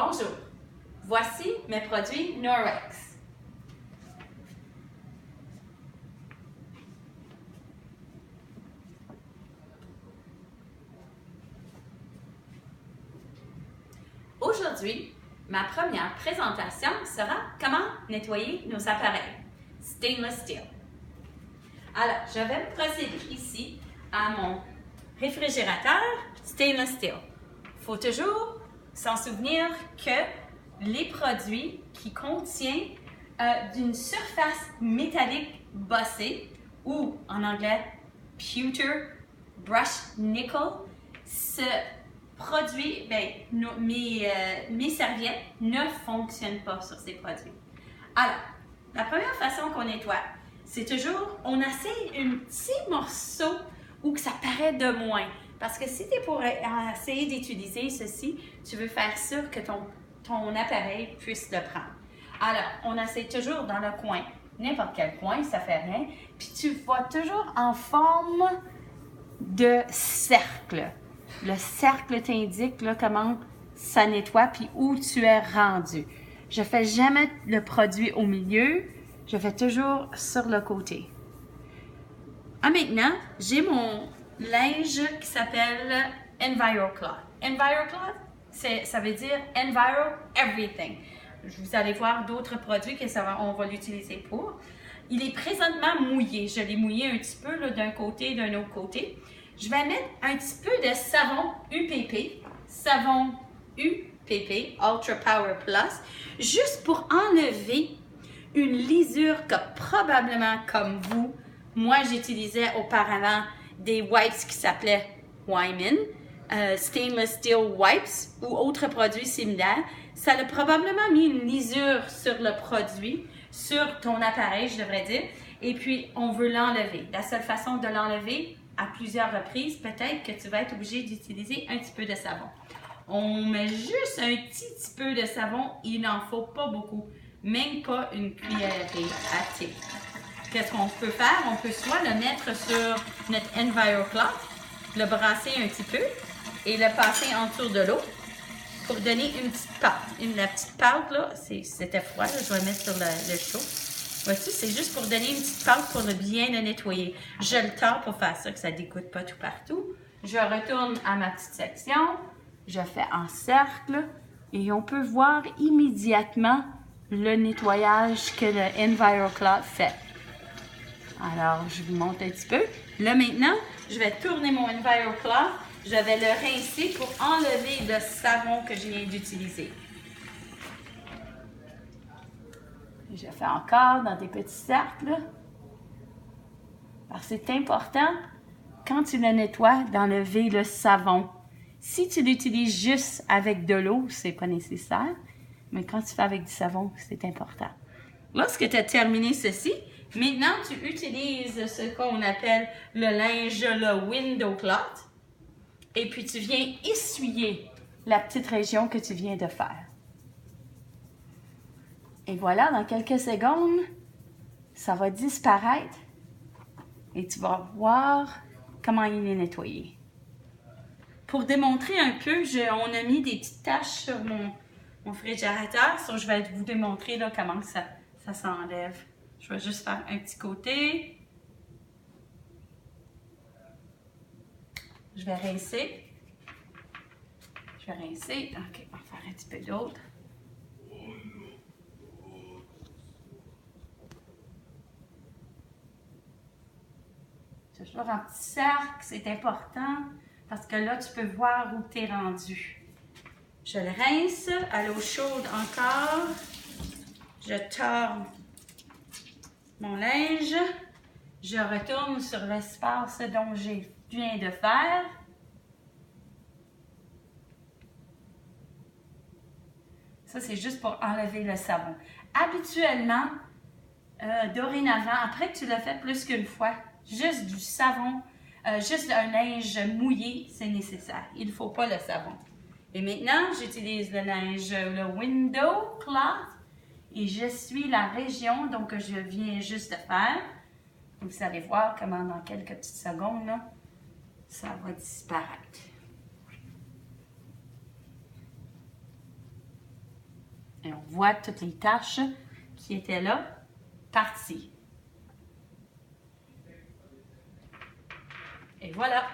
Bonjour, voici mes produits Norwex. Aujourd'hui, ma première présentation sera comment nettoyer nos appareils stainless steel. Alors, je vais procéder ici à mon réfrigérateur stainless steel. Il faut toujours s'en souvenir que les produits qui contiennent d'une surface métallique bossée ou en anglais pewter brush nickel, ce produit, mes serviettes ne fonctionnent pas sur ces produits. Alors, la première façon qu'on nettoie, c'est toujours, on essaie un petit morceau où que ça paraît de moins. Parce que si tu es pour essayer d'utiliser ceci, tu veux faire sûr que ton appareil puisse le prendre. Alors, on essaie toujours dans le coin, n'importe quel coin, ça fait rien. Puis tu vas toujours en forme de cercle. Le cercle t'indique là, comment ça nettoie puis où tu es rendu. Je fais jamais le produit au milieu, je fais toujours sur le côté. Maintenant, j'ai mon linge qui s'appelle EnviroCloth. EnviroCloth, ça veut dire Enviro Everything. Vous allez voir d'autres produits on va l'utiliser pour. Il est présentement mouillé. Je l'ai mouillé un petit peu d'un côté et d'un autre côté. Je vais mettre un petit peu de savon UPP, Ultra Power Plus, juste pour enlever une lisure que probablement comme vous, moi j'utilisais auparavant des wipes qui s'appelaient Wyman, Stainless Steel Wipes ou autres produits similaires. Ça a probablement mis une lisure sur le produit, sur ton appareil, je devrais dire, et puis on veut l'enlever. La seule façon de l'enlever, à plusieurs reprises, peut-être que tu vas être obligé d'utiliser un petit peu de savon. On met juste un petit peu de savon, il n'en faut pas beaucoup, même pas une cuillerée à thé. Qu'est-ce qu'on peut faire? On peut soit le mettre sur notre EnviroCloth, le brasser un petit peu et le passer en dessous de l'eau pour donner une petite pâte. La petite pâte, là, c'était froid, là, je vais le mettre sur le chaud. Vois-tu, c'est juste pour donner une petite pâte pour bien le nettoyer. Je le tords pour faire ça, que ça ne dégoûte pas tout partout. Je retourne à ma petite section. Je fais en cercle et on peut voir immédiatement le nettoyage que le EnviroCloth fait. Alors, je vous montre un petit peu. Là, maintenant, je vais tourner mon EnviroCloth. Je vais le rincer pour enlever le savon que je viens d'utiliser. Je fais encore dans des petits cercles. Alors, c'est important, quand tu le nettoies, d'enlever le savon. Si tu l'utilises juste avec de l'eau, c'est pas nécessaire. Mais quand tu fais avec du savon, c'est important. Lorsque tu as terminé ceci, maintenant tu utilises ce qu'on appelle le linge, le window cloth. Et puis tu viens essuyer la petite région que tu viens de faire. Et voilà, dans quelques secondes, ça va disparaître et tu vas voir comment il est nettoyé. Pour démontrer un peu, on a mis des petites taches sur mon réfrigérateur. Je vais vous démontrer là, comment ça s'enlève. Je vais juste faire un petit côté. Je vais rincer. OK, on va faire un petit peu d'autre. Toujours en petit cercle, c'est important parce que là, tu peux voir où tu es rendu. Je le rince à l'eau chaude encore. Je tords mon linge. Je retourne sur l'espace dont je viens de faire. Ça, c'est juste pour enlever le savon. Habituellement, dorénavant, après que tu l'as fait plus qu'une fois, juste du savon, juste un linge mouillé, c'est nécessaire. Il ne faut pas le savon. Et maintenant, j'utilise le linge, le window cloth, et j'essuie la région donc, que je viens juste de faire. Vous allez voir comment dans quelques petites secondes, là, ça va disparaître. Et on voit toutes les taches qui étaient là, parties. Et voilà!